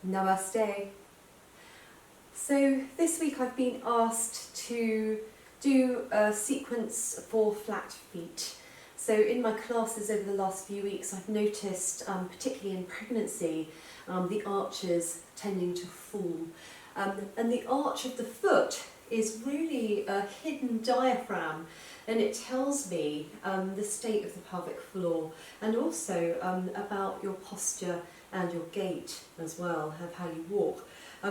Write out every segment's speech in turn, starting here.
Namaste. So this week I've been asked to do a sequence for flat feet. So in my classes over the last few weeks I've noticed, particularly in pregnancy, the arches tending to fall. And the arch of the foot is really a hidden diaphragm, and it tells me the state of the pelvic floor and also about your posture and your gait as well, of how you walk.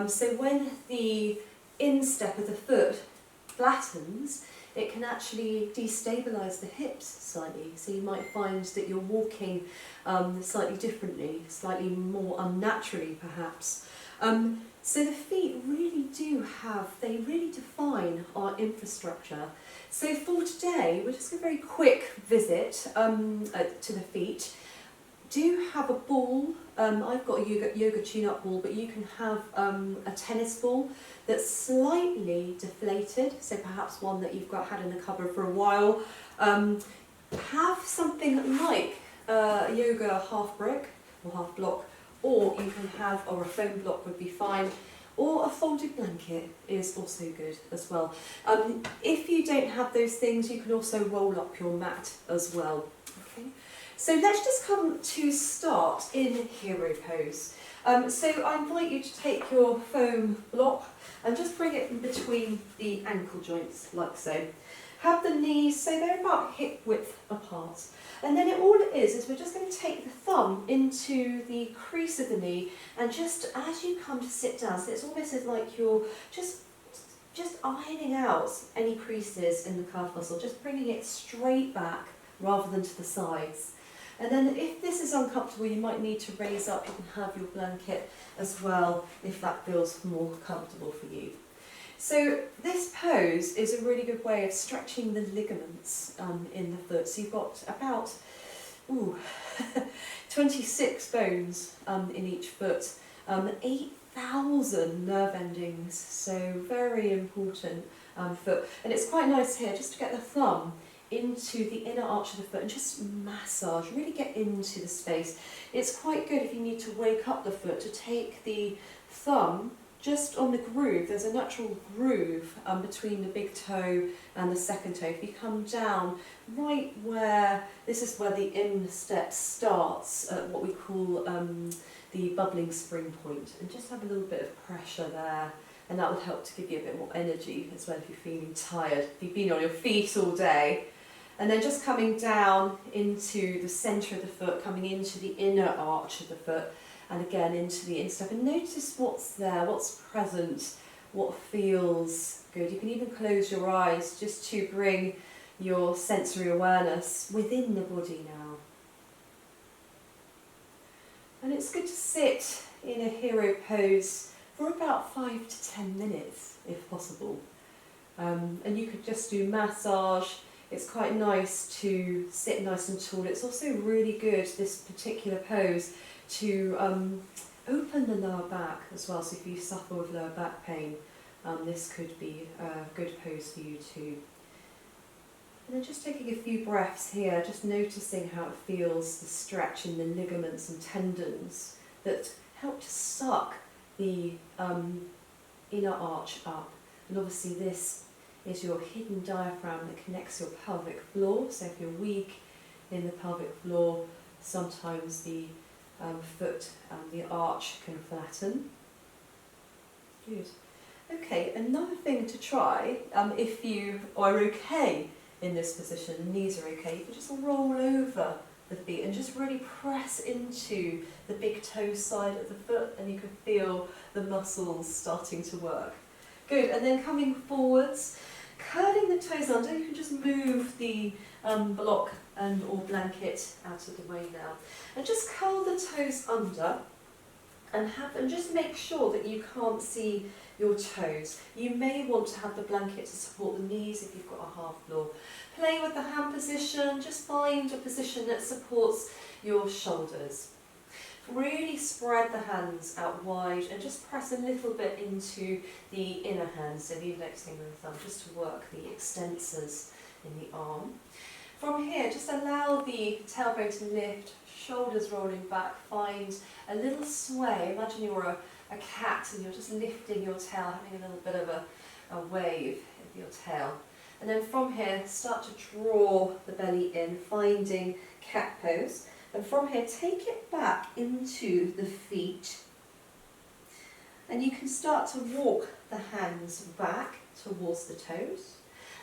So when the instep of the foot flattens, it can actually destabilise the hips slightly. So you might find that you're walking slightly differently, slightly more unnaturally perhaps. So the feet really they really define our infrastructure. So for today, we're just going to a very quick visit to the feet. Do have a ball. I've got a yoga tune-up ball, but you can have a tennis ball that's slightly deflated, so perhaps one that you've had in the cupboard for a while. Have something like a yoga half brick or half block, or you can have, or a foam block would be fine, or a folded blanket is also good as well. If you don't have those things, you can also roll up your mat as well. Okay. So let's just come to start in hero pose. So I invite you to take your foam block and just bring it in between the ankle joints, like so. Have the knees, so they're about hip width apart. And then all it is we're just going to take the thumb into the crease of the knee, and just as you come to sit down, so it's almost as like you're just ironing out any creases in the calf muscle, just bringing it straight back rather than to the sides. And then if this is uncomfortable, you might need to raise up. You can have your blanket as well if that feels more comfortable for you. So this pose is a really good way of stretching the ligaments in the foot. So you've got about 26 bones in each foot, 8,000 nerve endings, so very important foot. And it's quite nice here just to get the thumb into the inner arch of the foot and just massage, really get into the space. It's quite good if you need to wake up the foot to take the thumb just on the groove. There's a natural groove between the big toe and the second toe. If you come down right where, this is where the instep starts at what we call the bubbling spring point, and just have a little bit of pressure there, and that will help to give you a bit more energy as well if you're feeling tired, if you've been on your feet all day. And then just coming down into the centre of the foot, coming into the inner arch of the foot, and again into the instep. And notice what's there, what's present, what feels good. You can even close your eyes just to bring your sensory awareness within the body now. And it's good to sit in a hero pose for about 5 to 10 minutes if possible. And you could just do massage. It's quite nice to sit nice and tall. It's also really good, this particular pose, to open the lower back as well. So if you suffer with lower back pain, this could be a good pose for you too. And then just taking a few breaths here, just noticing how it feels, the stretch in the ligaments and tendons that help to suck the inner arch up. And obviously this is your hidden diaphragm that connects your pelvic floor. So if you're weak in the pelvic floor, sometimes the foot and the arch can flatten. Good. Okay, another thing to try, if you are okay in this position, the knees are okay, you can just roll over the feet and just really press into the big toe side of the foot, and you can feel the muscles starting to work. Good, and then coming forwards, curling the toes under, you can just move the block or blanket out of the way now. And just curl the toes under and just make sure that you can't see your toes. You may want to have the blanket to support the knees if you've got a half floor. Play with the hand position, just find a position that supports your shoulders. Really spread the hands out wide and just press a little bit into the inner hand, so the index finger and thumb, just to work the extensors in the arm. From here, just allow the tailbone to lift, shoulders rolling back, find a little sway. Imagine you're a cat and you're just lifting your tail, having a little bit of a wave of your tail. And then from here, start to draw the belly in, finding cat pose. And from here, take it back into the feet. And you can start to walk the hands back towards the toes.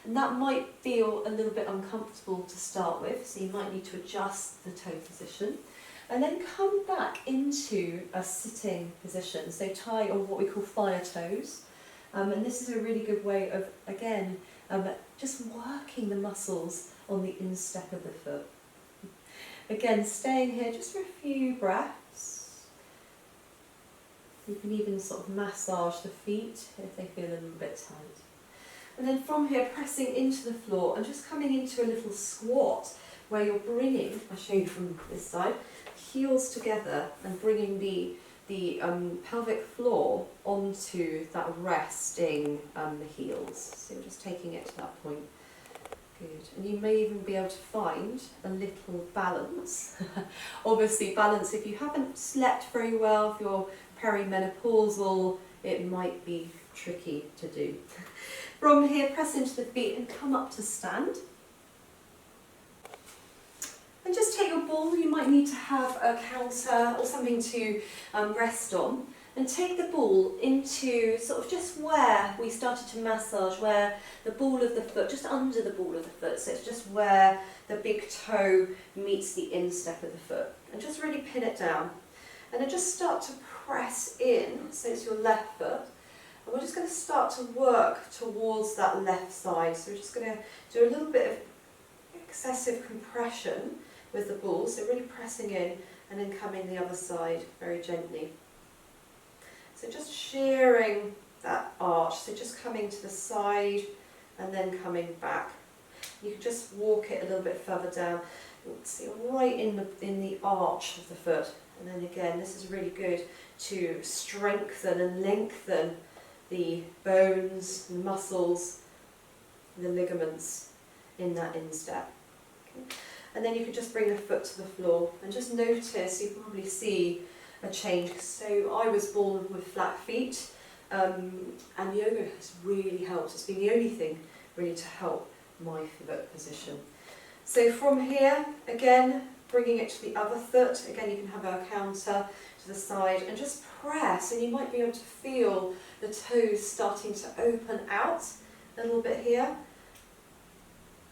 And that might feel a little bit uncomfortable to start with, so you might need to adjust the toe position. And then come back into a sitting position, so tie or what we call fire toes. And this is a really good way of, again, just working the muscles on the instep of the foot. Again, staying here just for a few breaths. You can even sort of massage the feet if they feel a little bit tight. And then from here, pressing into the floor and just coming into a little squat where you're bringing, I'll show you from this side, heels together and bringing the pelvic floor onto that resting the heels. So you're just taking it to that point. Good. And you may even be able to find a little balance. Obviously balance, if you haven't slept very well, if you're perimenopausal, it might be tricky to do. From here, press into the feet and come up to stand. And just take your ball, you might need to have a counter or something to rest on. And take the ball into sort of just where we started to massage, where the ball of the foot, just under the ball of the foot. So it's just where the big toe meets the instep of the foot. And just really pin it down. And then just start to press in, so it's your left foot. And we're just going to start to work towards that left side. So we're just going to do a little bit of excessive compression with the ball. So really pressing in and then coming the other side very gently. So just shearing that arch, so just coming to the side and then coming back. You can just walk it a little bit further down. See, right in the arch of the foot. And then again, this is really good to strengthen and lengthen the bones, the muscles, the ligaments in that instep. Okay. And then you can just bring the foot to the floor and just notice, you can probably see a change. So I was born with flat feet, and yoga has really helped. It's been the only thing really to help my foot position. So from here, again, bringing it to the other foot. Again, you can have a counter to the side and just press, and you might be able to feel the toes starting to open out a little bit here.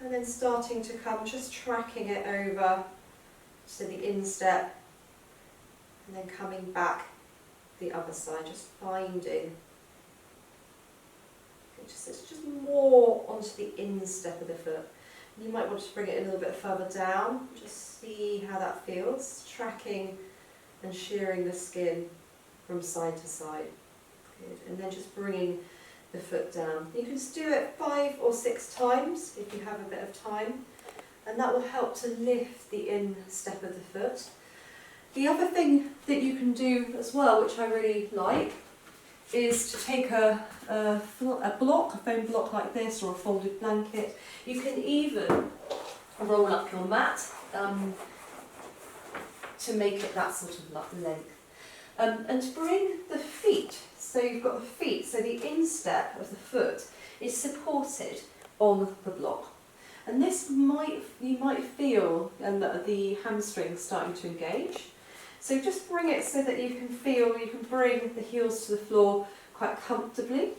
And then starting to come, just tracking it over to the instep. And then coming back the other side, just finding. It's just more onto the instep of the foot. You might want to bring it a little bit further down, just see how that feels. Tracking and shearing the skin from side to side. Good. And then just bringing the foot down. You can just do it 5 or 6 times if you have a bit of time. And that will help to lift the instep of the foot. The other thing that you can do as well, which I really like, is to take a block, a foam block like this, or a folded blanket. You can even roll up your mat to make it that sort of length. And to bring the feet, so you've got the feet, so the instep of the foot is supported on the block. And this you might feel the hamstrings starting to engage. So just bring it so that you can feel, you can bring the heels to the floor quite comfortably.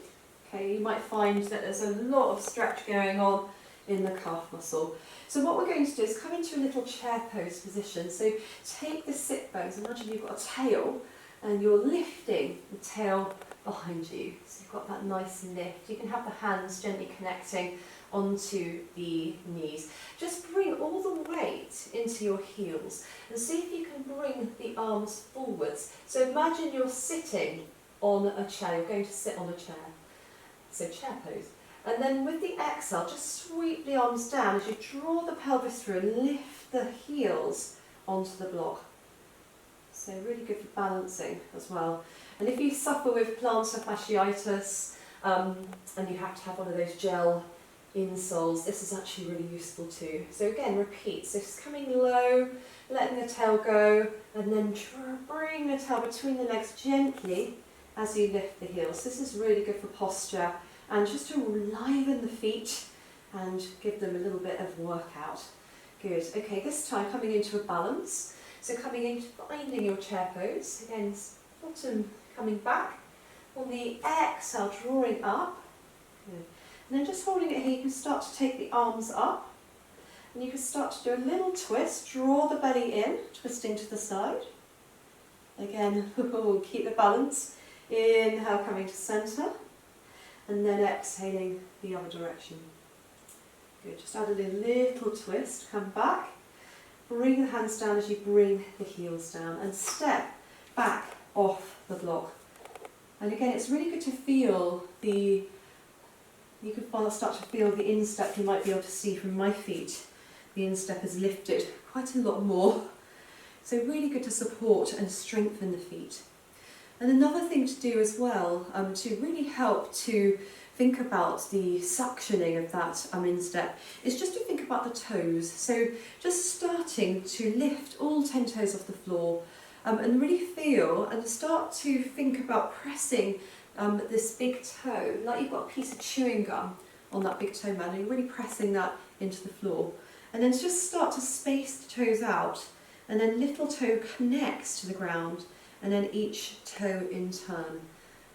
Okay, you might find that there's a lot of stretch going on in the calf muscle. So what we're going to do is come into a little chair pose position. So take the sit bones, imagine you've got a tail and you're lifting the tail behind you. So you've got that nice lift. You can have the hands gently connecting onto the knees. Just bring all the weight into your heels and see if you can bring the arms forwards. So imagine you're sitting on a chair, you're going to sit on a chair. So chair pose. And then with the exhale, just sweep the arms down as you draw the pelvis through and lift the heels onto the block. So really good for balancing as well. And if you suffer with plantar fasciitis and you have to have one of those gel insoles, this is actually really useful too. So again, repeat. So just coming low, letting the tail go, and then bring the tail between the legs gently as you lift the heels. This is really good for posture and just to liven the feet and give them a little bit of workout. Good. Okay, this time coming into a balance. So coming in, finding your chair pose. Again, bottom coming back. On the exhale, drawing up. Good. And then just holding it here, you can start to take the arms up. And you can start to do a little twist. Draw the belly in, twisting to the side. Again, keep the balance. Inhale, coming to centre. And then exhaling the other direction. Good, just add a little twist, come back, bring the hands down as you bring the heels down and step back off the block. And again, it's really good to feel you can start to feel the instep. You might be able to see from my feet, the instep is lifted quite a lot more. So really good to support and strengthen the feet. And another thing to do as well, to really help to think about the suctioning of that instep, is just to think about the toes. So just starting to lift all 10 toes off the floor and really feel and start to think about pressing this big toe, like you've got a piece of chewing gum on that big toe man, and you're really pressing that into the floor. And then just start to space the toes out, and then little toe connects to the ground, and then each toe in turn.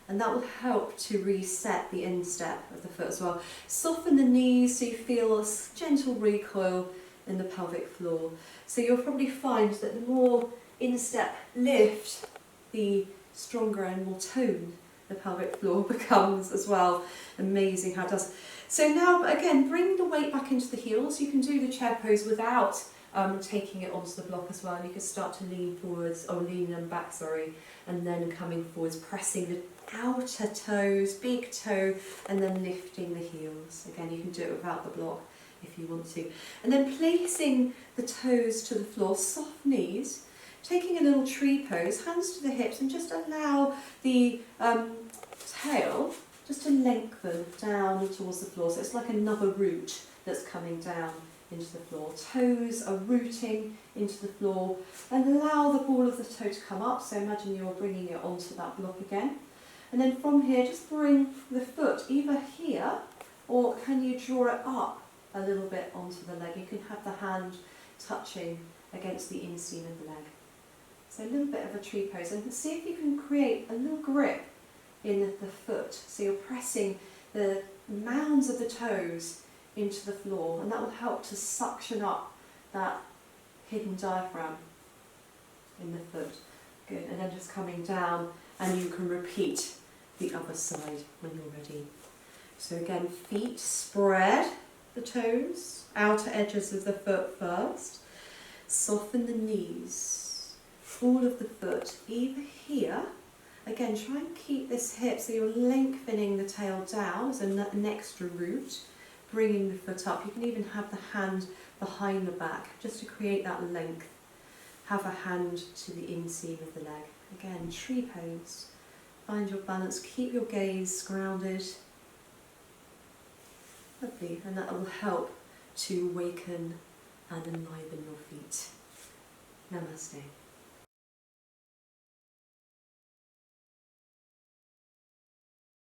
And that will help to reset the instep of the foot as well. Soften the knees so you feel a gentle recoil in the pelvic floor. So you'll probably find that the more instep lift, the stronger and more toned the pelvic floor becomes as well. Amazing how it does. So now again, bring the weight back into the heels. You can do the chair pose without taking it onto the block as well. And you can start to lean forwards, or lean them back, sorry, and then coming forwards, pressing the outer toes, big toe, and then lifting the heels. Again, you can do it without the block if you want to. And then placing the toes to the floor, soft knees, taking a little tree pose, hands to the hips, and just allow the tail just to lengthen down towards the floor. So it's like another root that's coming down into the floor. Toes are rooting into the floor, and allow the ball of the toe to come up. So imagine you're bringing it onto that block again. And then from here, just bring the foot either here, or can you draw it up a little bit onto the leg? You can have the hand touching against the inseam of the leg. So a little bit of a tree pose, and see if you can create a little grip in the foot. So you're pressing the mounds of the toes into the floor, and that will help to suction up that hidden diaphragm in the foot. Good, and then just coming down, and you can repeat the other side when you're ready. So again, feet spread the toes, outer edges of the foot first, soften the knees, all of the foot, either here. Again, try and keep this hip so you're lengthening the tail down as an extra root, bringing the foot up. You can even have the hand behind the back just to create that length. Have a hand to the inseam of the leg. Again, tree pose. Find your balance, keep your gaze grounded. Lovely, and that will help to awaken and enliven your feet. Namaste.